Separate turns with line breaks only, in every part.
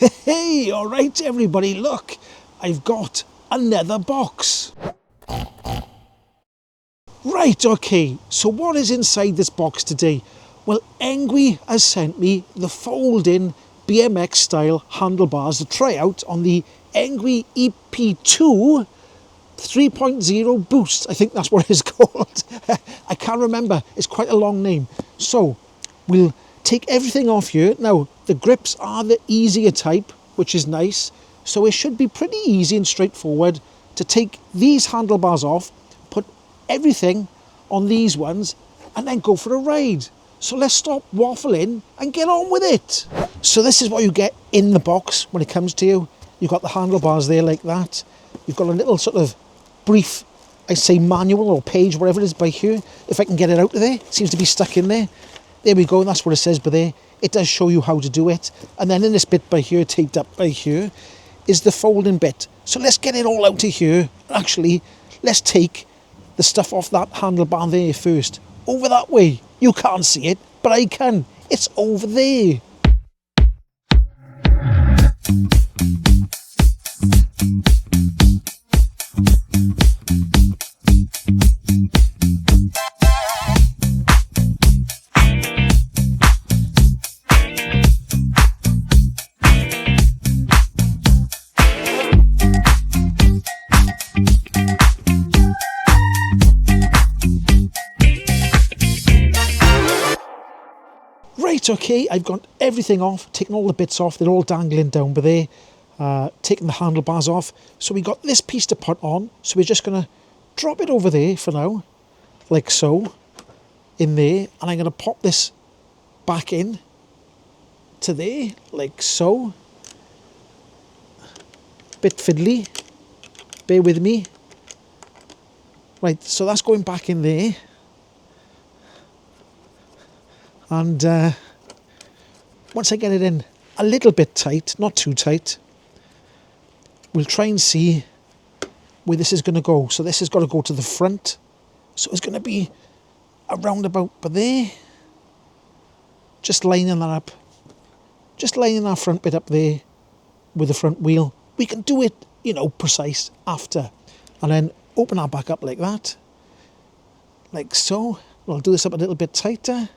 Hey, all right, everybody, look, I've got another box. Right, okay, so what is inside this box today? Well, Engwe has sent me the fold-in BMX style handlebars to try out on the Engwe EP2 3.0 Boost. I think that's what it's called. I can't remember, it's quite a long name. So, we'll take everything off here. Now, the grips are the easier type, which is nice. So it should be pretty easy and straightforward to take these handlebars off, put everything on these ones, and then go for a ride. So let's stop waffling and get on with it. So this is what you get in the box when it comes to you. You've got the handlebars there like that. You've got a little sort of brief, I'd say manual or page, whatever it is by here. If I can get it out of there, it seems to be stuck in there. There we go, that's what it says by there. It does show you how to do it. And then in this bit by here, taped up by here, is the folding bit. So let's get it all out of here. Actually, let's take the stuff off that handlebar there first. Over that way. You can't see it, but I can. It's over there. Right, okay, I've got everything off, taken all the bits off, they're all dangling down by there, taking the handlebars off. So we got this piece to put on, so we're just going to drop it over there for now, like so, in there, and I'm going to pop this back in to there, like so. Bit fiddly, bear with me. Right, so that's going back in there. And once I get it in a little bit tight, not too tight, we'll try and see where this is going to go. So this has got to go to the front. So it's going to be around about by there. Just lining that up. Just lining that front bit up there with the front wheel. We can do it, you know, precise after. And then open our back up like that. Like so. We'll do this up a little bit tighter.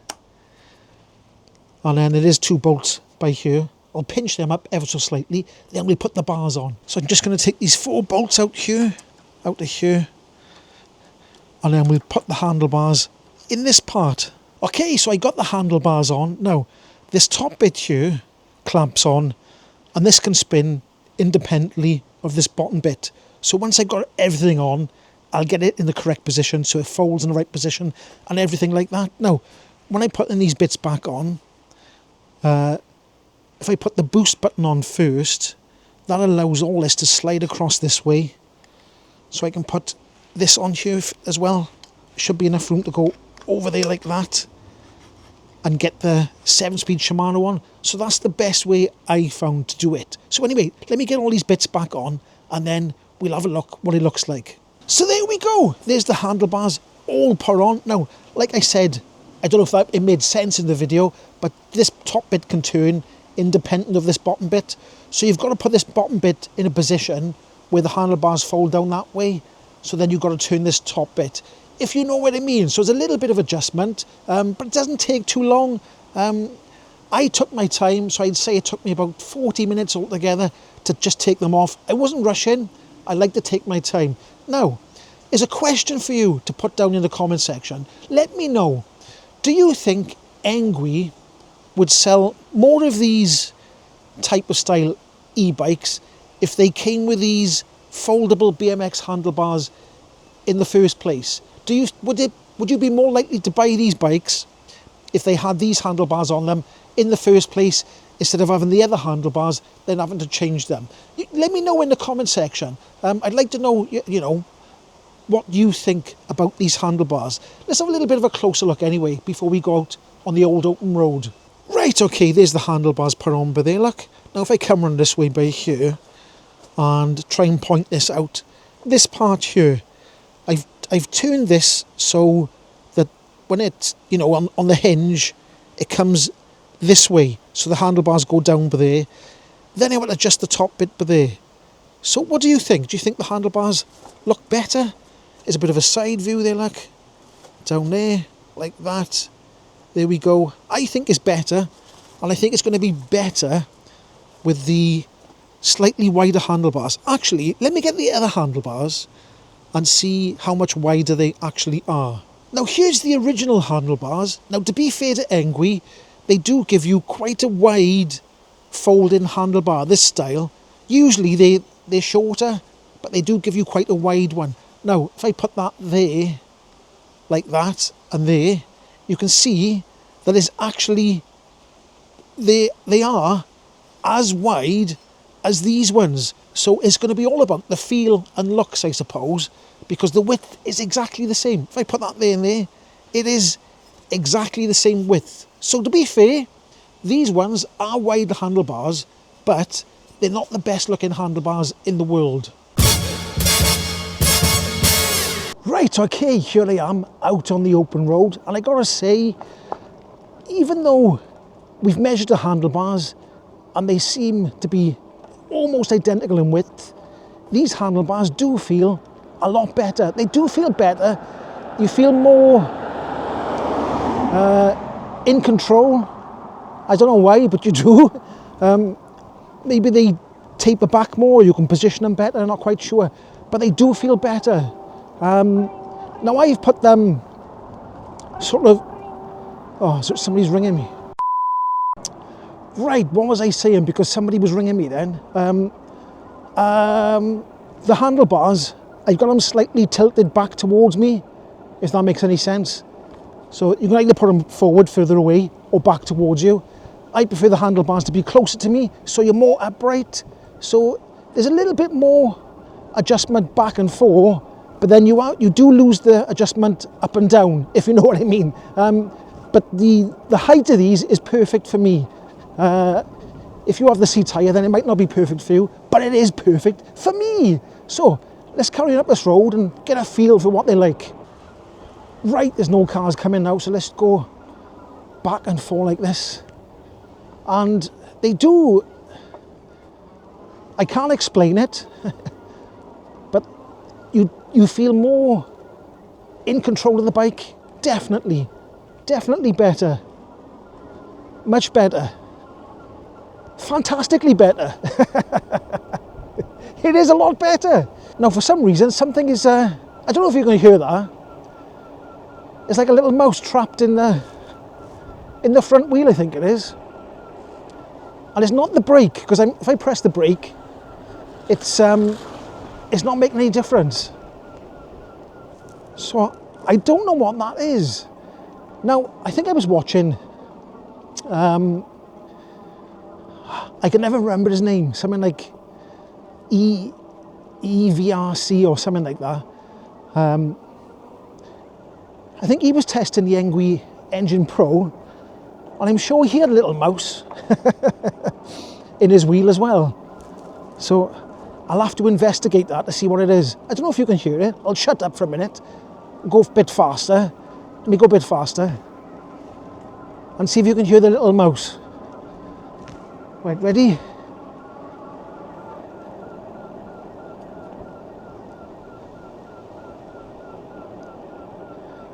And then it is 2 bolts by here. I'll pinch them up ever so slightly. Then we'll put the bars on. So I'm just going to take these 4 bolts out here, out of here. And then we'll put the handlebars in this part. Okay, so I got the handlebars on. Now, this top bit here clamps on. And this can spin independently of this bottom bit. So once I've got everything on, I'll get it in the correct position. So it folds in the right position and everything like that. Now, when I put in these bits back on, if I put the boost button on first, that allows all this to slide across this way. So I can put this on here as well. Should be enough room to go over there like that and get the 7-speed Shimano on. So that's the best way I found to do it. So anyway, let me get all these bits back on and then we'll have a look what it looks like. So there we go. There's the handlebars all put on. Now, like I said, I don't know if it made sense in the video, but this top bit can turn independent of this bottom bit. So you've got to put this bottom bit in a position where the handlebars fold down that way. So then you've got to turn this top bit, if you know what I mean. So it's a little bit of adjustment, but it doesn't take too long. I took my time, so I'd say it took me about 40 minutes altogether to just take them off. I wasn't rushing. I like to take my time. Now, there's a question for you to put down in the comment section. Let me know. Do you think Engwe would sell more of these type of style e-bikes if they came with these foldable BMX handlebars in the first place? Would you be more likely to buy these bikes if they had these handlebars on them in the first place instead of having the other handlebars, then having to change them? Let me know in the comment section. I'd like to know, you know, what you think about these handlebars. Let's have a little bit of a closer look anyway before we go out on the old open road. Right, okay, there's the handlebars put on by there, look. Now if I come around this way by here and try and point this out, this part here, I've turned this so that when it's, you know, on the hinge, it comes this way, so the handlebars go down by there. Then I will adjust the top bit there. So what do you think? Do you think the handlebars look better? There's a bit of a side view there, look. Down there, like that. There we go. I think it's better, and I think it's going to be better with the slightly wider handlebars. Actually, let me get the other handlebars and see how much wider they actually are. Now here's the original handlebars. Now to be fair to Engwe, they do give you quite a wide folding handlebar, this style. Usually they're shorter, but they do give you quite a wide one. Now if I put that there, like that, and there, you can see that it's actually, they are as wide as these ones. So it's going to be all about the feel and looks, I suppose, because the width is exactly the same. If I put that there and there, it is exactly the same width. So to be fair, these ones are wider handlebars, but they're not the best looking handlebars in the world. Right, okay, here I am out on the open road, and I gotta say, even though we've measured the handlebars and they seem to be almost identical in width, these handlebars do feel a lot better. They do feel better. You feel more in control. I don't know why, but you do. Maybe they taper back more, you can position them better, I'm not quite sure. But they do feel better. Now I've put them sort of... Oh, so somebody's ringing me. Right, what was I saying? Because somebody was ringing me then. The handlebars, I've got them slightly tilted back towards me, if that makes any sense. So you can either put them forward, further away, or back towards you. I prefer the handlebars to be closer to me, so you're more upright. So there's a little bit more adjustment back and forth, but then you do lose the adjustment up and down, if you know what I mean. But the height of these is perfect for me. If you have the seats higher, then it might not be perfect for you, but it is perfect for me. So let's carry on up this road and get a feel for what they're like. Right, there's no cars coming now, so let's go back and forth like this. And they do, I can't explain it, but you feel more in control of the bike. Definitely better. Much better. Fantastically better. It is a lot better. Now for some reason, something is, I don't know if you're going to hear that. It's like a little mouse trapped in the front wheel, I think it is. And it's not the brake, because if I press the brake, it's not making any difference. So I don't know what that is. Now, I think I was watching, I can never remember his name, something like EVRC or something like that. I think he was testing the Engwe Engine Pro, and I'm sure he had a little mouse in his wheel as well. So I'll have to investigate that to see what it is. I don't know if you can hear it. I'll shut up for a minute, go a bit faster. Let me go a bit faster and see if you can hear the little mouse. Right, ready?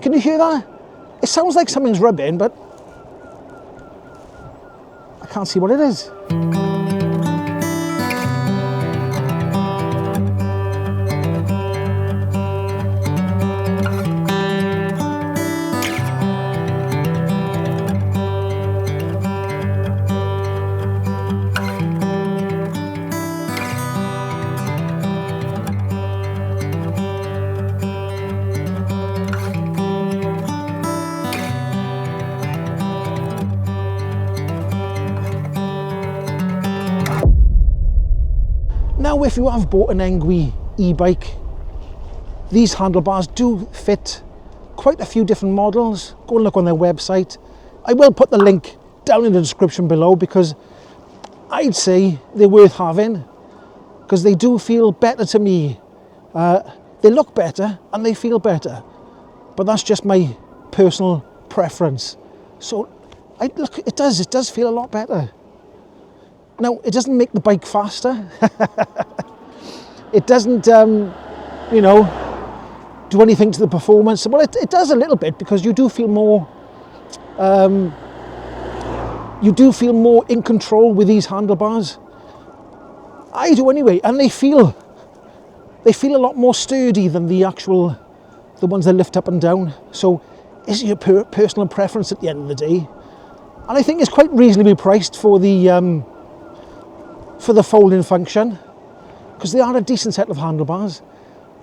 Can you hear that? It sounds like something's rubbing, but I can't see what it is. Now, if you have bought an Engwe e-bike, these handlebars do fit quite a few different models. Go and look on their website. I will put the link down in the description below, because I'd say they're worth having, because they do feel better to me. They look better and they feel better, but that's just my personal preference. So look, it does feel a lot better. Now, it doesn't make the bike faster. It doesn't, you know, do anything to the performance. Well, it does a little bit, because you do feel more, in control with these handlebars. I do anyway, and they feel a lot more sturdy than the ones that lift up and down. So it's your personal preference at the end of the day. And I think it's quite reasonably priced for the folding function, because they are a decent set of handlebars.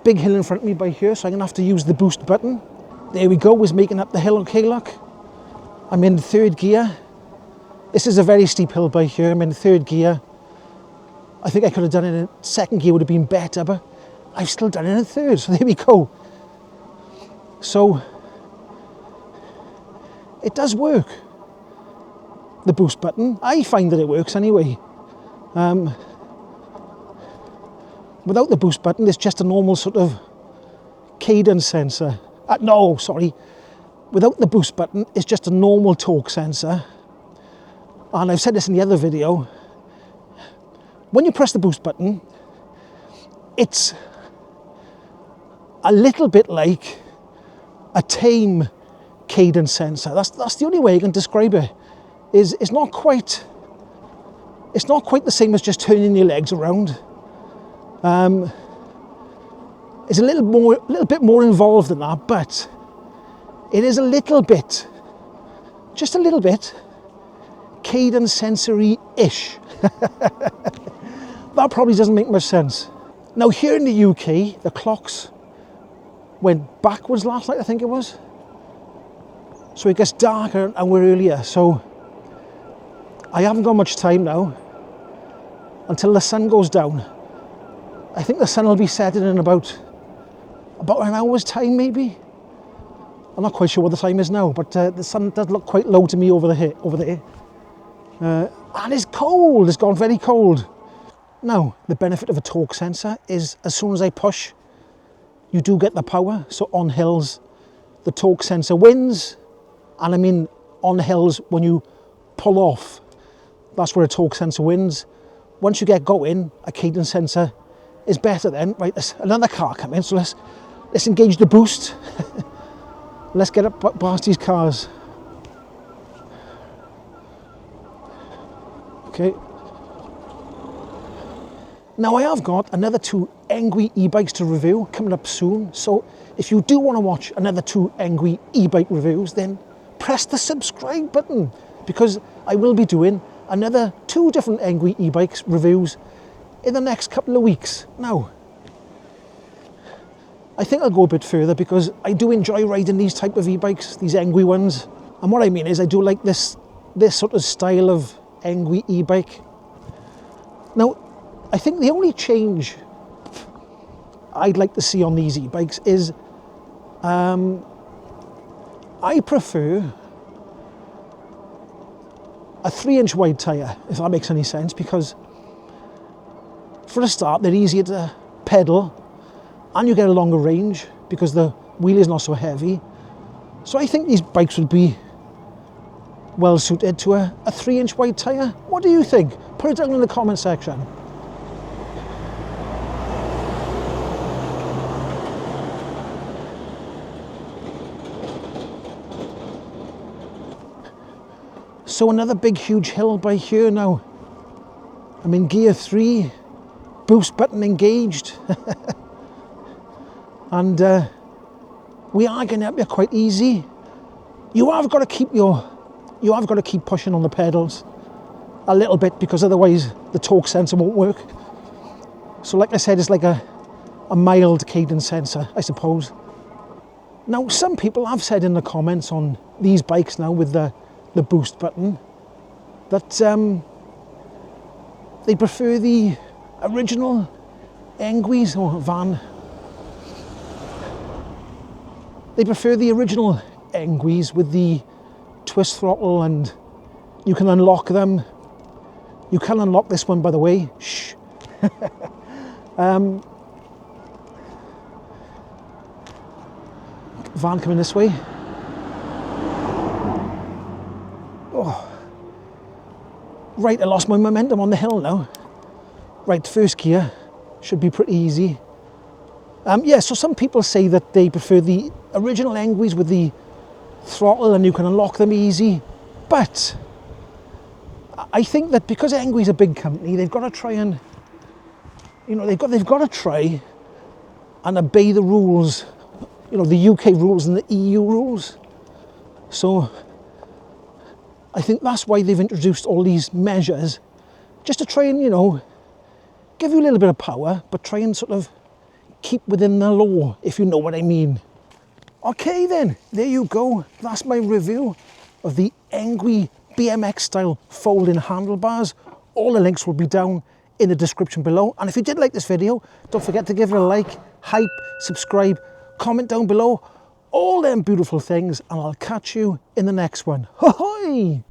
Big hill in front of me by here, so I'm going to have to use the boost button. There we go, was making up the hill. Okay, look. I'm in third gear. This is a very steep hill by here. I'm in third gear. I think I could have done it in second gear, would have been better, but I've still done it in third, so there we go. So, it does work, the boost button. I find that it works anyway. Without the boost button, it's just a normal sort of cadence sensor. No, sorry. Without the boost button, it's just a normal torque sensor. And I've said this in the other video. When you press the boost button, it's a little bit like a tame cadence sensor. That's the only way I can describe it. It's not quite the same as just turning your legs around. It's a little bit more involved than that, but it is a little bit, just a little bit, cadence sensory-ish. That probably doesn't make much sense. Now, here in the UK, the clocks went backwards last night, I think it was. So it gets darker and we're earlier. So I haven't got much time now until the sun goes down. I think the sun will be setting in about an hour's time, maybe. I'm not quite sure what the time is now, but the sun does look quite low to me over there. And it's cold, it's gone very cold. Now, the benefit of a torque sensor is as soon as I push, you do get the power. So on hills, the torque sensor wins. And I mean on hills, when you pull off, that's where a torque sensor wins. Once you get going, a cadence sensor is better then. Right, there's another car coming, so let's engage the boost. Let's get up past these cars. Okay. Now I have got another 2 Engwe e-bikes to review coming up soon. So if you do want to watch another 2 Engwe e-bike reviews, then press the subscribe button, because I will be doing another 2 different Engwe e-bikes reviews in the next couple of weeks. Now, I think I'll go a bit further because I do enjoy riding these type of e-bikes, these Engwe ones. And what I mean is I do like this sort of style of Engwe e-bike. Now, I think the only change I'd like to see on these e-bikes is I prefer a 3-inch wide tyre, if that makes any sense, because for a start they're easier to pedal and you get a longer range because the wheel is not so heavy. So I think these bikes would be well suited to a 3-inch wide tyre. What do you think? Put it down in the comment section. So another big huge hill by here now. I'm in gear 3, boost button engaged. And we are getting up here quite easy. You have got to keep pushing on the pedals a little bit, because otherwise the torque sensor won't work. So like I said, it's like a mild cadence sensor, I suppose. Now, some people have said in the comments on these bikes now with the boost button that they prefer the original Engwe's or van. They prefer the original Engwe's with the twist throttle, and you can unlock them. You can unlock this one, by the way. Shh. Van coming this way. Right, I lost my momentum on the hill now. Right, first gear should be pretty easy. Yeah, so some people say that they prefer the original Engwes with the throttle and you can unlock them easy, but I think that because Engwe's a big company, they've got to try and, you know, they've got to try and obey the rules, you know, the UK rules and the EU rules. So I think that's why they've introduced all these measures, just to try and, you know, give you a little bit of power, but try and sort of keep within the law, if you know what I mean. Okay then, there you go. That's my review of the Engwe BMX style folding handlebars. All the links will be down in the description below. And if you did like this video, don't forget to give it a like, hype, subscribe, comment down below, all them beautiful things, and I'll catch you in the next one. Ho-hoi!